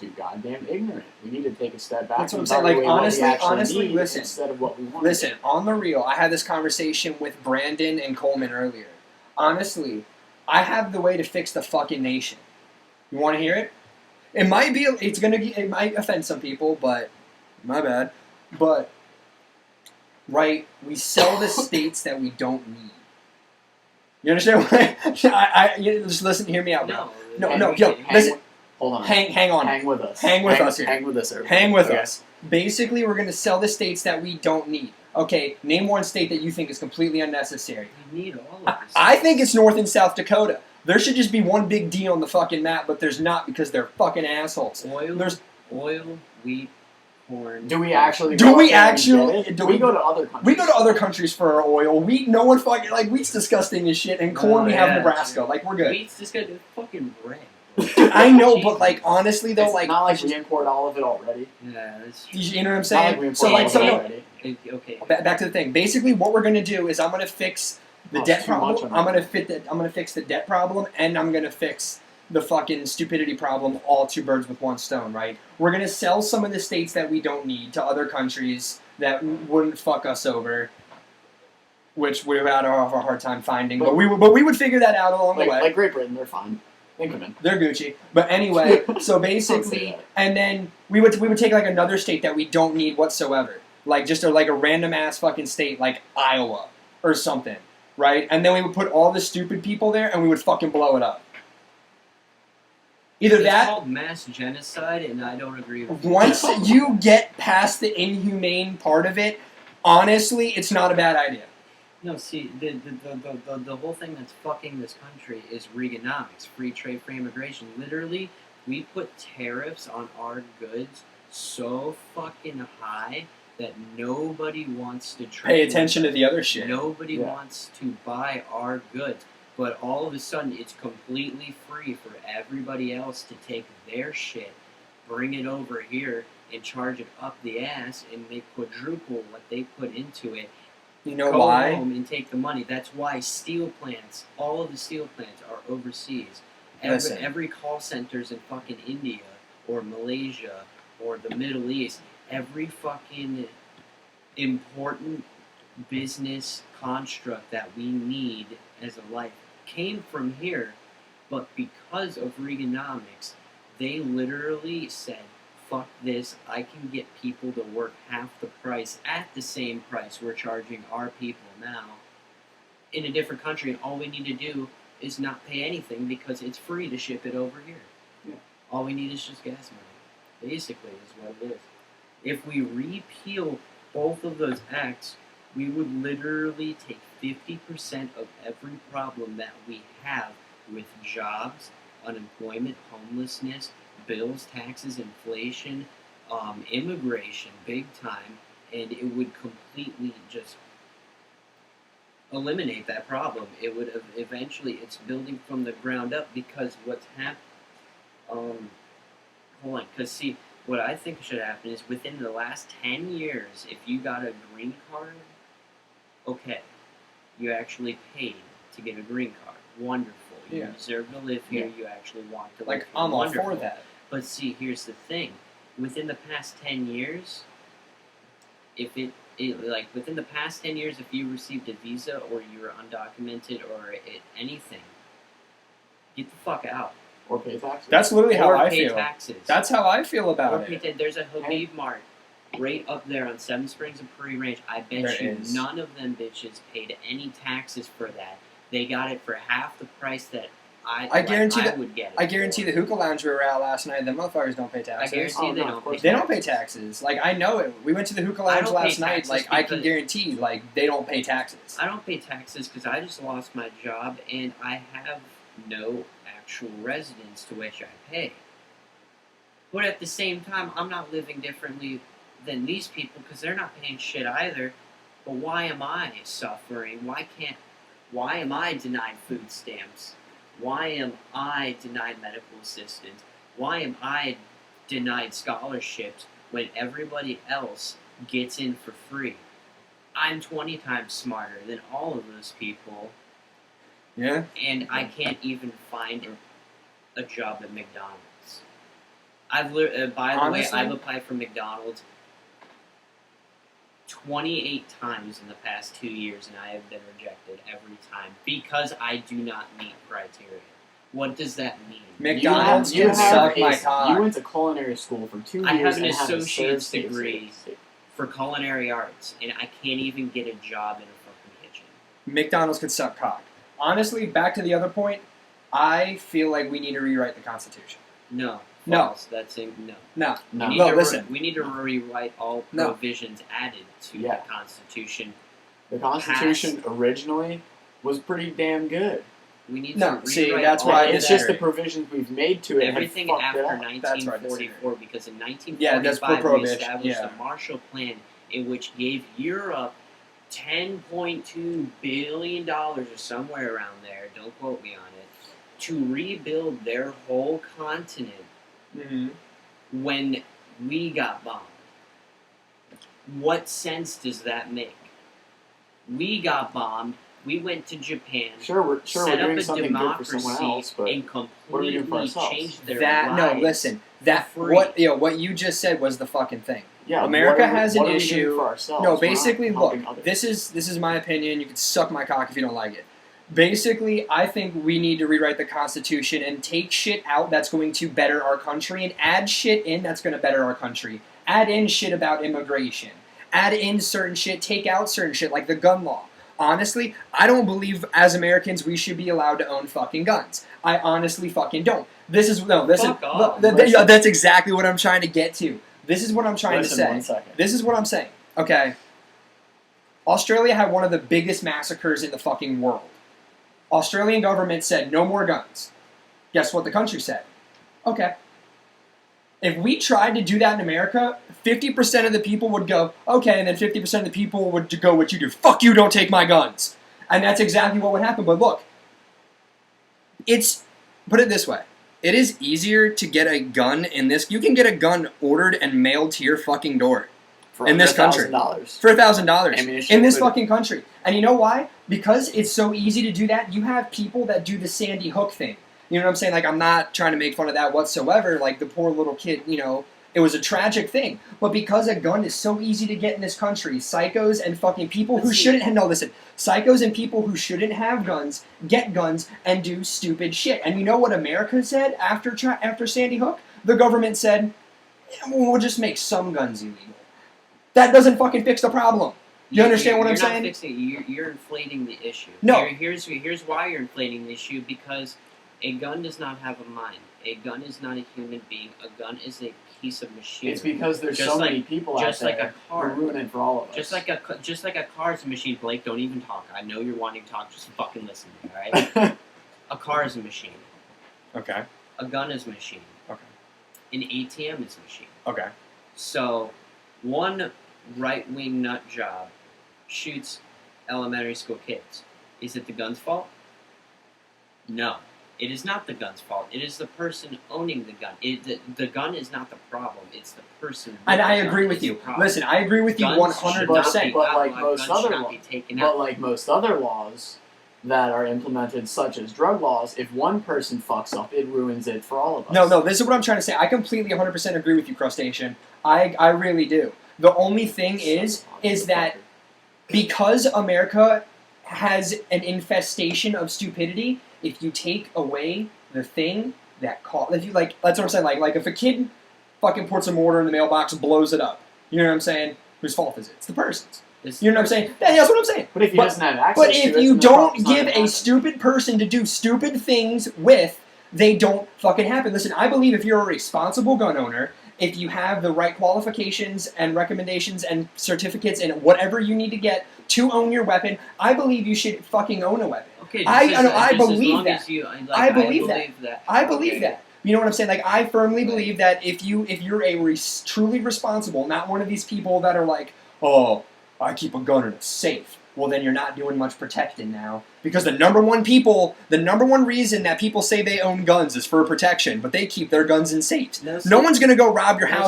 too goddamn ignorant. We need to take a step back. That's what I'm and saying. Like, evaluate honestly, need listen. instead of what we want. Listen, on the real, I had this conversation with Brandon and Coleman earlier. Honestly, I have the way to fix the fucking nation. You want to hear it? It might offend some people, but my bad. But right, we sell the states that we don't need. You understand what you just listen, hear me out, bro. No, yo, listen. Hold on. Hang on. Hang with us. Hang with us here. Hang with us, everybody. Hang with us. Basically, we're going to sell the states that we don't need. Okay, name one state that you think is completely unnecessary. We need all of this. I think it's North and South Dakota. There should just be one big D on the fucking map, but there's not because they're fucking assholes. Oil, wheat, corn. Do we actually? Do we go to other countries? We go to other countries for our oil. Wheat, no one fucking wheat's disgusting as shit, and corn we have Nebraska. Like we're good. Wheat's just good. Fucking bread. I know, but like honestly though, it's like not like we import all of it already. Yeah, that's true. You know what I'm It's not like we saying? import So all like of so it no. already. Okay. Back to the thing. Basically, what we're gonna do is I'm gonna fix the debt It's too much problem. on I'm that. gonna fix the debt problem, and I'm gonna fix the fucking stupidity problem. All two birds with one stone, right? We're gonna sell some of the states that we don't need to other countries that wouldn't fuck us over, which we've had a hard time finding. But we would figure that out along the way. Like Great Britain, they're fine. Think of it. They're Gucci. But anyway, so Don't say basically, that. and then we would take like another state that we don't need whatsoever, like just a random ass fucking state like Iowa or something, right? And then we would put all the stupid people there, and we would fucking blow it up. Either It's that. called mass genocide, and I don't agree with Once you get past the inhumane part of it, honestly, it's not a bad idea. No, see, the whole thing that's fucking this country is Reaganomics, free trade for immigration. Literally, we put tariffs on our goods so fucking high that nobody wants to trade. Pay attention to the other shit. Nobody wants to buy our goods. But all of a sudden, it's completely free for everybody else to take their shit, bring it over here, and charge it up the ass, and they quadruple what they put into it. You know Go why? home and take the money. That's why steel plants, all of the steel plants are overseas. Listen. Every call center's in fucking India or Malaysia or the Middle East. Every fucking important business construct that we need as a life came from here, but because of Reaganomics, they literally said, fuck this, I can get people to work half the price at the same price we're charging our people now in a different country, and all we need to do is not pay anything because it's free to ship it over here. Yeah. All we need is just gas money, basically, is what it is. If we repeal both of those acts, we would literally take 50% of every problem that we have with jobs, unemployment, homelessness, bills, taxes, inflation, immigration, big time, and it would completely just eliminate that problem. It would have eventually, it's building from the ground up because what's happened, hold on, because see, what I think should happen is within the last 10 years, if you got a green card, okay, you actually paid to get a green card. Wonderful. You deserve to live here. Yeah. You actually want to live Like, here. I'm all Wonderful. for that. But see, here's the thing. Within the past 10 years, if within the past 10 years, if you received a visa or you were undocumented or anything, get the fuck out. Or pay taxes. That's literally how Or I pay feel. taxes. That's how I feel Or about pay it. There's a Habib Mart right up there on Seven Springs and Prairie Range. I bet There you is. none of them bitches paid any taxes for that. They got it for half the price that I guarantee I that- would get it I guarantee for. the hookah lounge we were at last night, the motherfuckers don't pay I taxes. guarantee Oh, they no, don't of course pay They don't pay taxes. taxes. Like, I know it. We went to the hookah I lounge don't last pay night. taxes Like, I can because- guarantee, like, they don't pay taxes. I don't pay taxes because I just lost my job and I have no actual residence to which I pay. But at the same time, I'm not living differently than these people because they're not paying shit either. But why am I suffering? Why am I denied food stamps? Why am I denied medical assistance? Why am I denied scholarships when everybody else gets in for free? I'm 20 times smarter than all of those people, Yeah? and I can't even find a job at McDonald's. By the way, Honestly? I've applied for McDonald's 28 times in the past 2 years, and I have been rejected every time because I do not meet criteria. What does that mean? McDonald's you can suck my you cock. went to culinary school for 2 years. I have an and haven't associate's served degree for culinary arts, and I can't even get a job in a fucking kitchen. McDonald's could suck cock. Honestly, back to the other point, I feel like we need to rewrite the Constitution. No. No. False. That's no. No. No. We need No, to listen. we need to rewrite all No. provisions added to Yeah. the Constitution. The Constitution originally was pretty damn good. We need No, to see, rewrite that's all why of It's that. just the provisions we've made to it Everything have fucked after it up. That's why I 1944, because in 1945 Yeah, that's we pro-prohibition, established yeah. the Marshall Plan, in which gave Europe $10.2 billion or somewhere around there, don't quote me on it, to rebuild their whole continent Mm-hmm. when we got bombed. What sense does that make? We got bombed, we went to Japan, Sure, we're set up doing a something good for someone democracy, else, but and what are we doing for completely ourselves? changed their That lives. no, listen. That free. what you just said was the fucking thing. yeah, America what are we- has an what are we issue- doing for ourselves? No, We're not basically, look. helping others. This is my opinion. You can suck my cock if you don't like it. Basically, I think we need to rewrite the Constitution and take shit out that's going to better our country and add shit in that's going to better our country. Add in shit about immigration. Add in certain shit. Take out certain shit like the gun law. Honestly, I don't believe as Americans we should be allowed to own fucking guns. I honestly fucking don't. This is no. Listen, Fuck off. Listen. that's exactly what I'm trying to get to. This is what I'm trying Listen, to say. 1 second. This is what I'm saying. Okay. Australia had one of the biggest massacres in the fucking world. Australian government said no more guns. Guess what the country said? Okay. If we tried to do that in America, 50% of the people would go, okay, and then 50% of the people would go what you do. Fuck you, don't take my guns. And that's exactly what would happen. But look, put it this way. It is easier to get a gun in this. You can get a gun ordered and mailed to your fucking door For in this country. $100,000. for $1,000 Ammunition in this included. fucking country. And you know why? Because it's so easy to do that. You have people that do the Sandy Hook thing. You know what I'm saying? Like, I'm not trying to make fun of that whatsoever. Like, the poor little kid, you know, it was a tragic thing. But because a gun is so easy to get in this country, psychos and fucking people who shouldn't have, no, listen, psychos and people who shouldn't have guns get guns and do stupid shit. And you know what America said after Sandy Hook? The government said, we'll just make some guns illegal. That doesn't fucking fix the problem. You understand what I'm You're not saying? fixing it. You're inflating the issue. No. Here's why you're inflating the issue, because a gun does not have a mind. A gun is not a human being. A gun is a piece of machinery. It's because there's Just so like- many people out just like there a car. who ruin it for all of us. Just like a car is a machine. Blake, don't even talk. I know you're wanting to talk. Just fucking listen. All right. A car is a machine. Okay. A gun is a machine. Okay. An ATM is a machine. Okay. So, one right-wing nut job shoots elementary school kids. Is it the gun's fault? No. It is not the gun's fault. It is the person owning the gun. The gun is not the problem. It's the person. with And I the gun agree with is you. the problem. Listen, I agree with you Guns should not 100%. be But like outlawed. most Guns should other not be laws- taken But out. like most other laws that are implemented, such as drug laws, if one person fucks up, it ruins it for all of us. No, this is what I'm trying to say. I completely 100% agree with you, Crustacean. I really do. The only thing is that because America has an infestation of stupidity, if you take away the thing that if you like, that's what I'm saying. Like if a kid fucking puts a mortar in the mailbox and blows it up, you know what I'm saying? Whose fault is it? It's the person's. This- You know what I'm saying? That's what I'm saying. But if he But- doesn't have access But to if it, you then the don't problem's not give gonna a happen. stupid person to do stupid things with, they don't fucking happen. Listen, I believe if you're a responsible gun owner, if you have the right qualifications and recommendations and certificates and whatever you need to get to own your weapon, I believe you should fucking own a weapon. Okay, I just believe as long that. as you, I believe that. I believe Okay. that. You know what I'm saying? Like, I firmly believe that if you're a truly responsible, not one of these people that are like, oh, I keep a gun in a safe. Well, then you're not doing much protecting now. Because the number one reason that people say they own guns is for protection, but they keep their guns in safes. No one's going to go rob your house